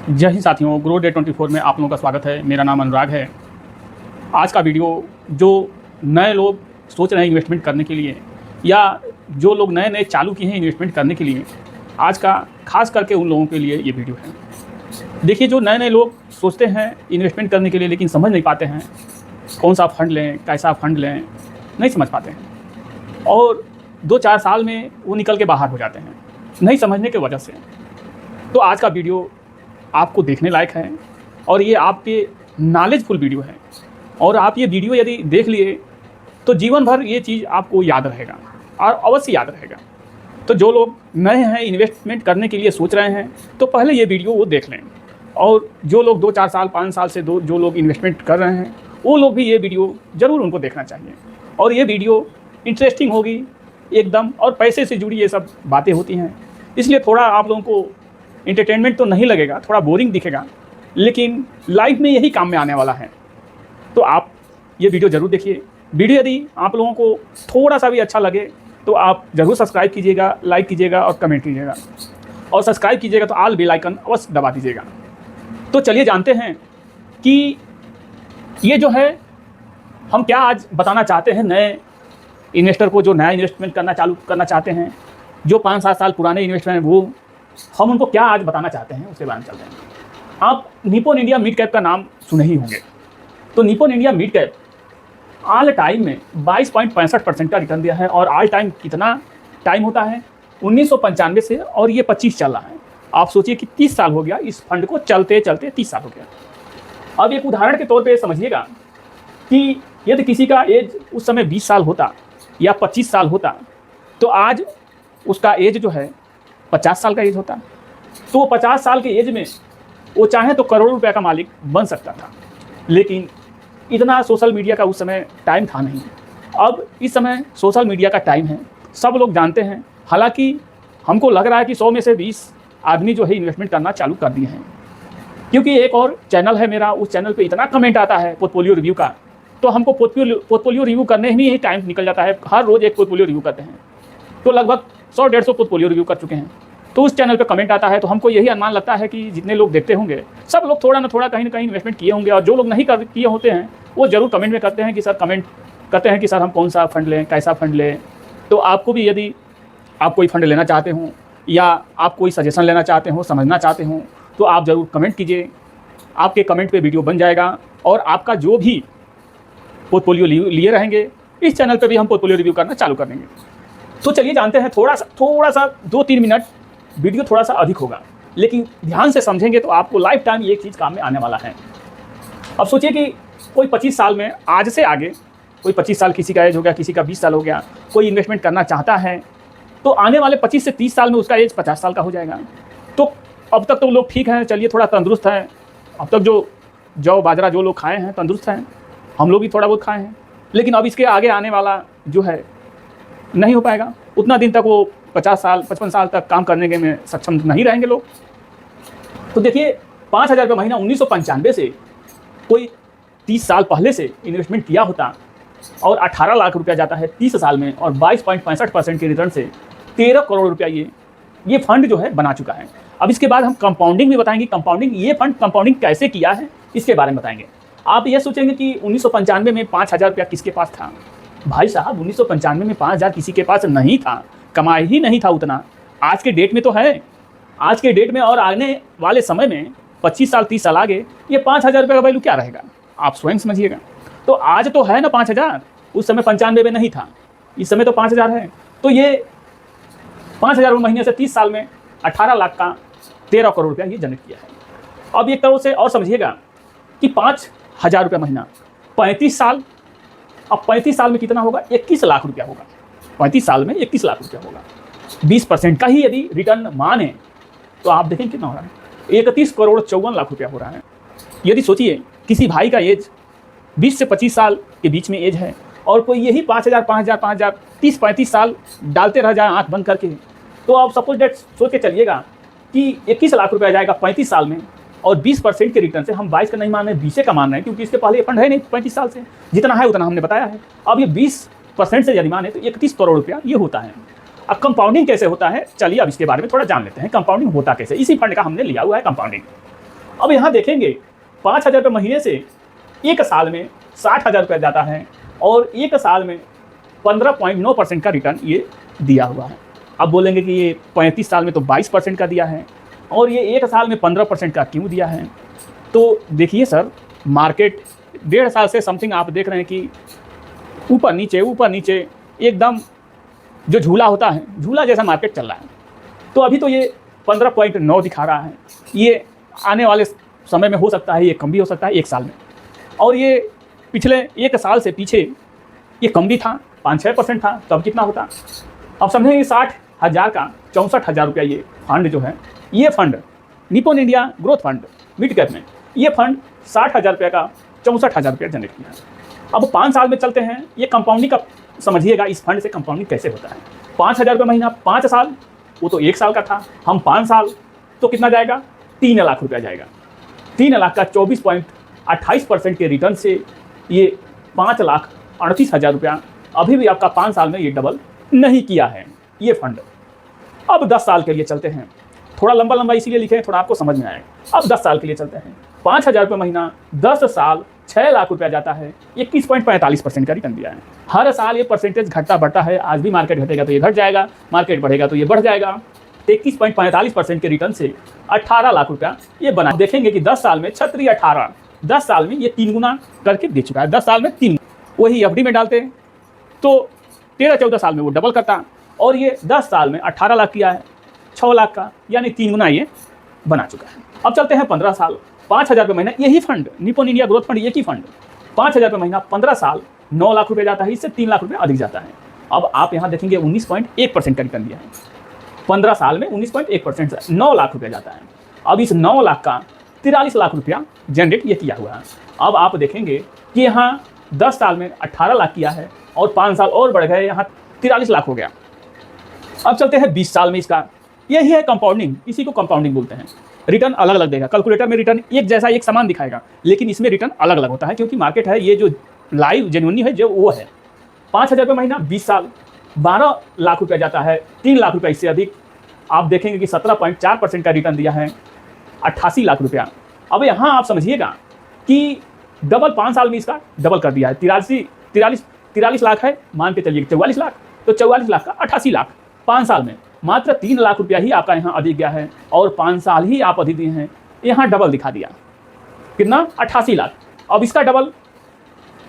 जय हिंद साथियों, grow day 24 में आप लोगों का स्वागत है। मेरा नाम अनुराग है। आज का वीडियो जो नए लोग सोच रहे हैं इन्वेस्टमेंट करने के लिए या जो लोग नए नए चालू किए हैं इन्वेस्टमेंट करने के लिए, आज का खास करके उन लोगों के लिए ये वीडियो है। देखिए, जो नए नए लोग सोचते हैं इन्वेस्टमेंट करने के लिए लेकिन समझ नहीं पाते हैं कौन सा फ़ंड लें, कैसा फ़ंड लें, नहीं समझ पाते हैं और 2-4 साल में वो निकल के बाहर हो जाते हैं नहीं समझने की वजह से। तो आज का वीडियो आपको देखने लायक है और ये आपके नॉलेजफुल वीडियो है और आप ये वीडियो यदि देख लिए तो जीवन भर ये चीज़ आपको याद रहेगा और अवश्य याद रहेगा। तो जो लोग नए हैं इन्वेस्टमेंट करने के लिए सोच रहे हैं तो पहले ये वीडियो वो देख लें, और जो लोग 2-4 साल 5 साल से जो लोग इन्वेस्टमेंट कर रहे हैं वो लोग भी ये वीडियो ज़रूर उनको देखना चाहिए। और ये वीडियो इंटरेस्टिंग होगी एकदम, और पैसे से जुड़ी ये सब बातें होती हैं, इसलिए थोड़ा आप लोगों को एंटरटेनमेंट तो नहीं लगेगा, थोड़ा बोरिंग दिखेगा, लेकिन लाइफ में यही काम में आने वाला है। तो आप ये वीडियो ज़रूर देखिए। वीडियो यदि आप लोगों को थोड़ा सा भी अच्छा लगे तो आप ज़रूर सब्सक्राइब कीजिएगा, लाइक कीजिएगा और कमेंट कीजिएगा, और सब्सक्राइब कीजिएगा तो ऑल बेल आइकन अवश्य दबा दीजिएगा। तो चलिए जानते हैं कि ये जो है हम क्या आज बताना चाहते हैं नए इन्वेस्टर को, जो नया इन्वेस्टमेंट चालू करना चाहते हैं, जो 5-7 साल पुराने इन्वेस्टर हैं, वो हम उनको क्या आज बताना चाहते हैं उसके बारे में चलते हैं। आप निप्पॉन इंडिया मिड कैप का नाम सुने ही होंगे। तो Nippon India mid cap all time में 22.65% का रिटर्न दिया है, और ऑल टाइम कितना टाइम होता है 1995 से, और ये 25 चल रहा है। आप सोचिए कि 30 साल हो गया इस फंड को चलते चलते, 30 साल हो गया। अब एक उदाहरण के तौर पे समझिएगा कि यदि किसी का एज उस समय 20 साल होता या 25 साल होता तो आज उसका एज जो है 50 साल का एज होता। तो 50 साल के एज में वो चाहे तो करोड़ों रुपए का मालिक बन सकता था, लेकिन इतना सोशल मीडिया का उस समय टाइम था नहीं। अब इस समय सोशल मीडिया का टाइम है, सब लोग जानते हैं। हालांकि हमको लग रहा है कि 100 में से 20 आदमी जो है इन्वेस्टमेंट करना चालू कर दिए हैं, क्योंकि एक और चैनल है मेरा, उस चैनल पे इतना कमेंट आता है पोर्टफोलियो रिव्यू का, तो हमको पोर्टफोलियो रिव्यू करने में ही टाइम निकल जाता है। हर रोज़ एक पोर्टफोलियो रिव्यू करते हैं, तो लगभग 100-150 पोर्टफोलियो रिव्यू कर चुके हैं। तो उस चैनल पे कमेंट आता है, तो हमको यही अनुमान लगता है कि जितने लोग देखते होंगे सब लोग थोड़ा ना थोड़ा कहीं ना कहीं इन्वेस्टमेंट किए होंगे, और जो लोग नहीं किए होते हैं वो ज़रूर कमेंट में करते हैं कि सर हम कौन सा फ़ंड लें, कैसा फ़ंड लें। तो आपको भी यदि आप कोई फ़ंड लेना चाहते हों या आप कोई सजेशन लेना चाहते हो, समझना चाहते हों, तो आप ज़रूर कमेंट कीजिए। आपके कमेंट पर वीडियो बन जाएगा, और आपका जो भी पोर्टफोलियो लिए रहेंगे इस चैनल पर भी हम पोर्टफोलियो रिव्यू करना चालू कर देंगे। तो चलिए जानते हैं, थोड़ा सा 2-3 मिनट वीडियो थोड़ा सा अधिक होगा, लेकिन ध्यान से समझेंगे तो आपको लाइफ टाइम ये चीज़ काम में आने वाला है। अब सोचिए कि कोई 25 साल में, आज से आगे कोई 25 साल किसी का एज हो गया, किसी का 20 साल हो गया, कोई इन्वेस्टमेंट करना चाहता है, तो आने वाले 25 से 30 साल में उसका एज 50 साल का हो जाएगा। तो अब तक तो लोग ठीक हैं, चलिए थोड़ा तंदुरुस्त हैं। अब तक जो जौ बाजरा जो लोग खाए हैं तंदुरुस्त हैं, हम लोग भी थोड़ा बहुत खाए हैं, लेकिन अब इसके आगे आने वाला जो है नहीं हो पाएगा। उतना दिन तक वो 50 साल 55 साल तक काम करने के में सक्षम नहीं रहेंगे लोग। तो देखिए, 5,000 रुपये महीना 1995 से कोई 30 साल पहले से इन्वेस्टमेंट किया होता और 18 लाख रुपया जाता है 30 साल में, और 22.65% के रिटर्न से 13 करोड़ रुपया ये फंड जो है बना चुका है। अब इसके बाद हम कंपाउंडिंग भी बताएंगे। ये फंड कंपाउंडिंग कैसे किया है इसके बारे में बताएंगे। आप ये सोचेंगे कि 1995 में 5,000 रुपया किसके पास था। भाई साहब, 1995 में 5,000 किसी के पास नहीं था, कमाई ही नहीं था उतना। आज के डेट में तो है, आज के डेट में और आने वाले समय में 25 साल 30 साल आगे ये 5,000 रुपये का वैल्यू क्या रहेगा, आप स्वयं समझिएगा। तो आज तो है ना 5,000, उस समय 95 में नहीं था, इस समय तो 5,000 है। तो ये 5,000 महीने से 30 साल में 18 लाख का 13 करोड़ रुपया ये जनरेट किया है। अब 1 करोड़ से और समझिएगा कि 5,000 रुपये महीना 35 साल, अब 35 साल में कितना होगा, 21 लाख रुपया होगा। 35 साल में 21 लाख रुपया होगा। 20% का ही यदि रिटर्न माने तो आप देखें कितना हो रहा है, 31 करोड़ 54 लाख रुपया हो रहा है। यदि सोचिए किसी भाई का एज 20 से 25 साल के बीच में एज है, और कोई यही 5,000 30-35 साल डालते रह जाए आँख बंद करके, तो आप सपोज डेट सोच के चलिएगा कि 21 लाख रुपया जाएगा 35 साल में, और 20% के रिटर्न से, हम 22 का नहीं मान रहे, 20 का मान रहे हैं, क्योंकि इसके पहले ये फंड है नहीं 35 साल से, जितना है उतना हमने बताया है। अब ये 20% से यदि माने तो 31 करोड़ रुपया ये होता है। अब कंपाउंडिंग कैसे होता है, चलिए अब इसके बारे में थोड़ा जान लेते हैं। कंपाउंडिंग होता कैसे, इसी फंड का हमने लिया हुआ है कंपाउंडिंग। अब यहाँ देखेंगे 5,000 रुपये महीने से एक साल में 60,000 रुपये जाता है और एक साल में 15.9% का रिटर्न ये दिया हुआ है। अब बोलेंगे कि ये 35 साल में तो 22% का दिया है और ये एक साल में 15% का क्यों दिया है? तो देखिए सर, मार्केट 1.5 साल से समथिंग आप देख रहे हैं कि ऊपर नीचे एकदम जो झूला होता है, झूला जैसा मार्केट चल रहा है। तो अभी तो ये 15.9 दिखा रहा है, ये आने वाले समय में हो सकता है ये कम भी हो सकता है एक साल में, और ये पिछले एक साल से पीछे ये कम भी था, 5-6% था, तब कितना होता? अब समझेंगे 60,000 का 64,000 रुपया ये फंड जो है, ये fund Nippon India growth fund mid cap में, ये फंड 60,000 रुपये का 64,000 रुपया जनरेट किया है। अब 5 साल में चलते हैं, ये कंपाउंडिंग का समझिएगा, इस फंड से कंपाउंडिंग कैसे होता है। 5,000 रुपये महीना 5 साल, वो तो 1 साल का था, हम 5 साल तो कितना जाएगा? 3 लाख रुपया जाएगा। 3 लाख का 24.28% के रिटर्न से ये 5,38,000 रुपया अभी भी आपका 5 साल में ये डबल नहीं किया है ये फंड। अब 10 साल के लिए चलते हैं, थोड़ा लंबा इसीलिए लिखे हैं, थोड़ा आपको समझ में आएगा। अब 10 साल के लिए चलते हैं, 5,000 रुपये महीना 10 साल 6 लाख रुपया जाता है, 21.45% का रिटर्न दिया है। हर साल ये परसेंटेज घटता बढ़ता है, आज भी मार्केट घटेगा तो ये घट जाएगा, मार्केट बढ़ेगा तो ये बढ़ जाएगा। 21.45% के रिटर्न से 18 लाख रुपया ये बना। देखेंगे कि 10 साल में 18 10 साल में ये 3 गुना करके दे चुका है। 10 साल में 3, वही एफडी में डालते तो 13-14 साल में वो डबल करता, और ये 10 साल में 18 लाख किया है, 6 लाख का, यानी 3 गुना ये बना चुका है। अब चलते हैं 15 साल, 5,000 रुपये महीना, यही fund Nippon India growth fund, एक ही फंड 5,000 रुपये महीना 15 साल 9 लाख रुपये जाता है, इससे 3 लाख रुपये अधिक जाता है। अब आप यहाँ देखेंगे 19.1% का रिटर्न दिया है, 15 साल में 19.1% से 9 लाख रुपया जाता है। अब इस 9 लाख का 43 लाख रुपया जनरेट ये किया हुआ है। अब आप देखेंगे कि यहाँ 10 साल में 18 लाख किया है और 5 साल और बढ़ गए, यहाँ 43 लाख हो गया। अब चलते हैं 20 साल में, इसका यही है कंपाउंडिंग, इसी को कंपाउंडिंग बोलते हैं। रिटर्न अलग अलग देगा, कैलकुलेटर में रिटर्न एक जैसा एक समान दिखाएगा, लेकिन इसमें रिटर्न अलग अलग होता है, क्योंकि मार्केट है ये जो लाइव जेन्युइनली है जो वो है। 5,000 रुपये महीना 20 साल 12 लाख रुपया जाता है, 3 लाख रुपया इससे अधिक। आप देखेंगे कि 17.4% का रिटर्न दिया है, 88 लाख रुपया। अब यहाँ आप समझिएगा कि डबल 5 साल में इसका डबल कर दिया है। 43 लाख है, मान के चलिए 44 लाख, तो 44 लाख का 88 लाख 5 साल में। मात्र 3 लाख रुपया ही आपका यहाँ अधिक गया है और 5 साल ही आप अधिक दिए हैं, यहाँ डबल दिखा दिया। कितना? 88 लाख। अब इसका डबल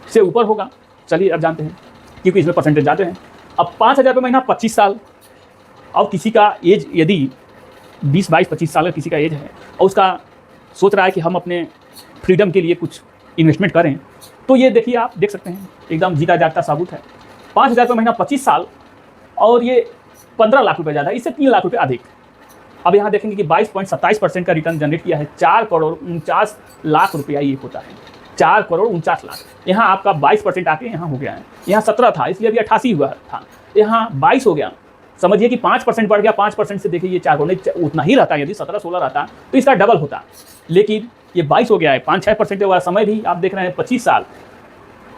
से ऊपर होगा, चलिए अब जानते हैं, क्योंकि इसमें परसेंटेज जाते हैं। अब 5,000 रुपये महीना 25 साल। अब किसी का एज यदि 20, 22, 25 साल का किसी का एज है और उसका सोच रहा है कि हम अपने फ्रीडम के लिए कुछ इन्वेस्टमेंट करें, तो ये देखिए, आप देख सकते हैं एकदम जीता जागता साबुत है। 5,000 रुपये महीना 25 साल और ये 15 लाख रुपये ज़्यादा, इससे 3 लाख रुपये अधिक। अब यहाँ देखेंगे कि 22.27% का रिटर्न जनरेट किया है। 4,49,00,000 रुपया ये होता है, 4,49,00,000। यहाँ आपका 22% आके यहाँ हो गया है, यहाँ 17 था इसलिए अभी 88 हुआ था, यहाँ 22 हो गया। समझिए कि 5% बढ़ गया, 5% से देखिए ये 4 करोड़, उतना ही रहता। यदि 17-16 रहता तो इसका डबल होता, लेकिन ये 22 हो गया है। 5-6% वाला समय भी आप देख रहे हैं 25 साल,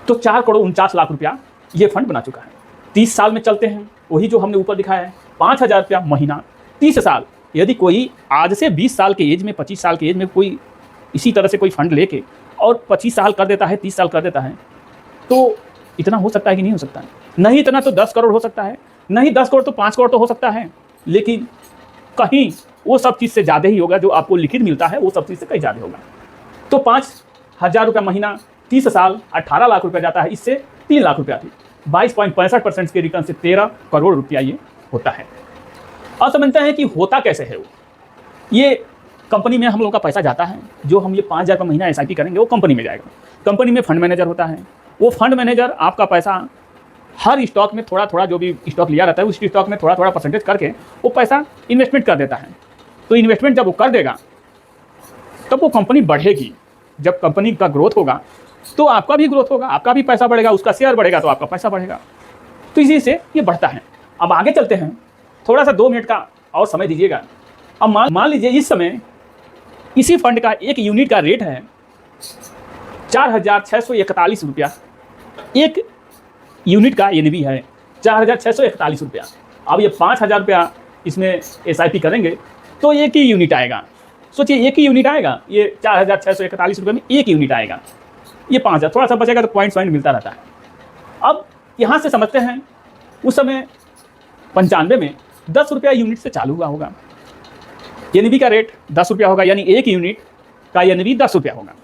तो 4,49,00,000 रुपया ये फंड बना चुका है। 30 साल में चलते हैं, वही जो हमने ऊपर दिखाया है, 5,000 रुपया महीना 30 साल। यदि कोई आज से 20 साल के एज में, 25 साल के एज में कोई इसी तरह से कोई फंड लेके और 25 साल कर देता है, 30 साल कर देता है, तो इतना हो सकता है कि नहीं हो सकता है? नहीं इतना तो 10 करोड़ हो सकता है, नहीं 10 करोड़ तो 5 करोड़ तो हो सकता है, लेकिन कहीं वो सब चीज़ से ज़्यादा ही होगा। जो आपको लिखित मिलता है वो सब चीज़ से कहीं ज़्यादा होगा। तो 5,000 रुपया महीना 30 साल 18 लाख रुपया जाता है, इससे 3 लाख रुपया थी। 22.65% के रिटर्न से 13 करोड़ रुपया ये होता है। अब समझते हैं कि होता कैसे है वो। ये कंपनी में हम लोगों का पैसा जाता है, जो हम ये 5,000 रुपये महीना SIP करेंगे वो कंपनी में जाएगा। कंपनी में फंड मैनेजर होता है, वो फंड मैनेजर आपका पैसा हर स्टॉक में थोड़ा थोड़ा, जो भी स्टॉक लिया रहता है उस स्टॉक में थोड़ा थोड़ा परसेंटेज करके वो पैसा इन्वेस्टमेंट कर देता है। तो इन्वेस्टमेंट जब वो कर देगा तब वो कंपनी बढ़ेगी। जब कंपनी का ग्रोथ होगा तो आपका भी ग्रोथ होगा, आपका भी पैसा बढ़ेगा, उसका शेयर बढ़ेगा तो आपका पैसा बढ़ेगा। तो इसी से ये बढ़ता है। अब आगे चलते हैं, थोड़ा सा 2 मिनट का और समय दीजिएगा। अब मान लीजिए इस समय इसी फंड का 1 यूनिट का रेट है 4,641 रुपया। 1 यूनिट का NAV है 4,641 रुपया। अब ये 5,000 रुपया इसमें SIP करेंगे तो 1 ही यूनिट आएगा, सोचिए एक ही यूनिट आएगा, ये 4,641 रुपये में एक यूनिट आएगा, ये 5,000, थोड़ा सा बचेगा तो पॉइंट मिलता रहता है। अब यहाँ से समझते हैं उस समय 95 में 10 रुपया यूनिट से चालू हुआ होगा। एनबी का रेट 10 रुपया होगा, यानी एक यूनिट का एनबी 10 रुपया होगा।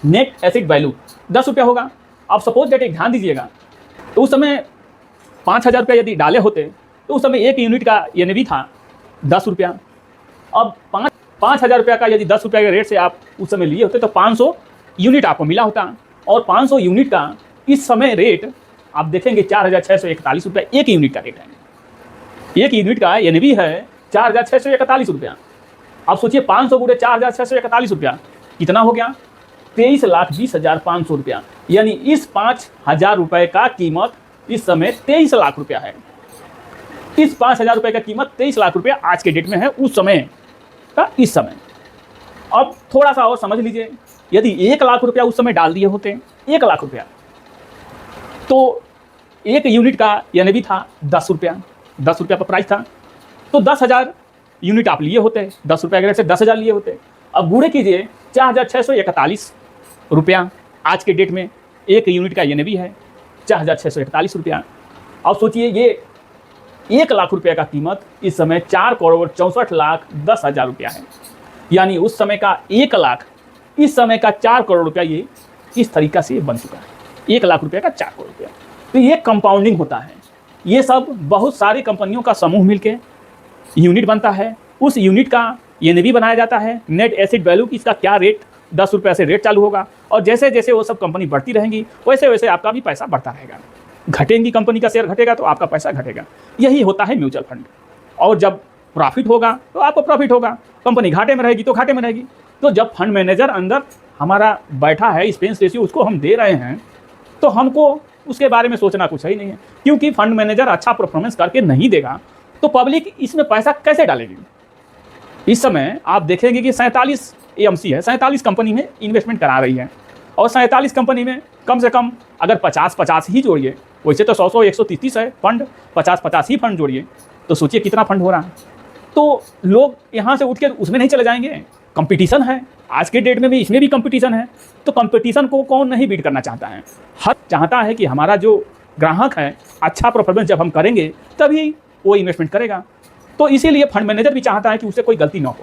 नेट एसिड वैल्यू 10 रुपया होगा। अब सपोज दैट एक ध्यान दीजिएगा, तो उस समय 5,000 रुपया यदि डाले होते तो उस समय एक यूनिट का एनबी था 10 रुपया। अब 5,000 रुपया का यदि 10 रुपया के रेट से आप उस समय लिए होते तो 500 यूनिट आपको मिला होता, और 500 यूनिट का इस समय रेट आप देखेंगे 4,641 रुपया एक यूनिट का रेट है। एक यूनिट का एनबी है 4,641 रुपया। आप सोचिए 500 गुणे 4,641 रुपया कितना हो गया, 23,20,500 रुपया। यानी इस 5,000 रुपये का कीमत इस समय 23 लाख रुपया है। इस 5,000 रुपये का कीमत 23 लाख रुपया आज के डेट में है, उस समय का इस समय। अब थोड़ा सा और समझ लीजिए, यदि 1 लाख रुपया उस समय डाल दिए होते, 1 लाख रुपया, तो एक यूनिट का एनबी था 10 रुपया, 10 रुपया पर प्राइस था, तो 10,000 यूनिट आप लिए होते, 10 रुपया के रेट से 10,000 लिए होते। अब गुणे कीजिए 4,641 रुपया आज के डेट में एक यूनिट का एनबी है 4,641 रुपया। अब सोचिए ये 1 लाख रुपया का कीमत इस समय 4,64,10,000 रुपया है। यानी उस समय का 1 लाख, इस समय का 4 करोड़ रुपया, ये इस तरीका से बन चुका है। 1 लाख रुपये का 4 करोड़ रुपया। तो ये कंपाउंडिंग होता है। ये सब बहुत सारी कंपनियों का समूह मिलके यूनिट बनता है, उस यूनिट का एनबी बनाया जाता है। नेट एसिड वैल्यू की इसका क्या रेट, 10 रुपये से रेट चालू होगा, और जैसे जैसे वो सब कंपनी बढ़ती रहेंगी वैसे वैसे आपका भी पैसा बढ़ता रहेगा। घटेंगी कंपनी का शेयर घटेगा तो आपका पैसा घटेगा। यही होता है म्यूचुअल फंड। और जब प्रॉफिट होगा तो आपको प्रॉफिट होगा, कंपनी घाटे में रहेगी तो घाटे में रहेगी। तो जब फंड मैनेजर अंदर हमारा बैठा है, एक्सपेंस रेशियो उसको हम दे रहे हैं, तो हमको उसके बारे में सोचना कुछ ही नहीं है, क्योंकि फंड मैनेजर अच्छा परफॉर्मेंस करके नहीं देगा तो पब्लिक इसमें पैसा कैसे डालेगी। इस समय आप देखेंगे कि 47 एएमसी है, 47 कंपनी में इन्वेस्टमेंट करा रही है, और 47 कंपनी में कम से कम अगर 50-50 ही जोड़िए, वैसे तो 100-100 130 है फंड, 50-50 ही फंड जोड़िए, तो सोचिए कितना फंड हो रहा है। तो लोग यहाँ से उठ के उसमें नहीं चले जाएंगे। कंपटीशन है, आज के डेट में भी इसमें भी कंपटीशन है, तो कंपटीशन को कौन नहीं बीट करना चाहता है। हर चाहता है कि हमारा जो ग्राहक है अच्छा परफॉर्मेंस जब हम करेंगे तभी वो इन्वेस्टमेंट करेगा। तो इसीलिए फंड मैनेजर भी चाहता है कि उससे कोई गलती ना हो।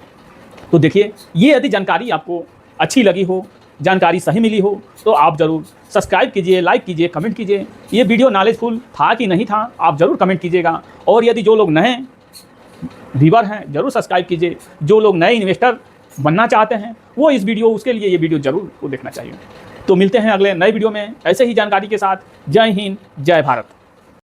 तो देखिए, ये यदि जानकारी आपको अच्छी लगी हो, जानकारी सही मिली हो, तो आप ज़रूर सब्सक्राइब कीजिए, लाइक कीजिए, कमेंट कीजिए। ये वीडियो नॉलेजफुल था कि नहीं था आप ज़रूर कमेंट कीजिएगा। और यदि जो लोग नए व्यूअर हैं ज़रूर सब्सक्राइब कीजिए। जो लोग नए इन्वेस्टर बनना चाहते हैं वो इस वीडियो, उसके लिए ये वीडियो ज़रूर को देखना चाहिए। तो मिलते हैं अगले नए वीडियो में ऐसे ही जानकारी के साथ। जय हिंद, जय भारत।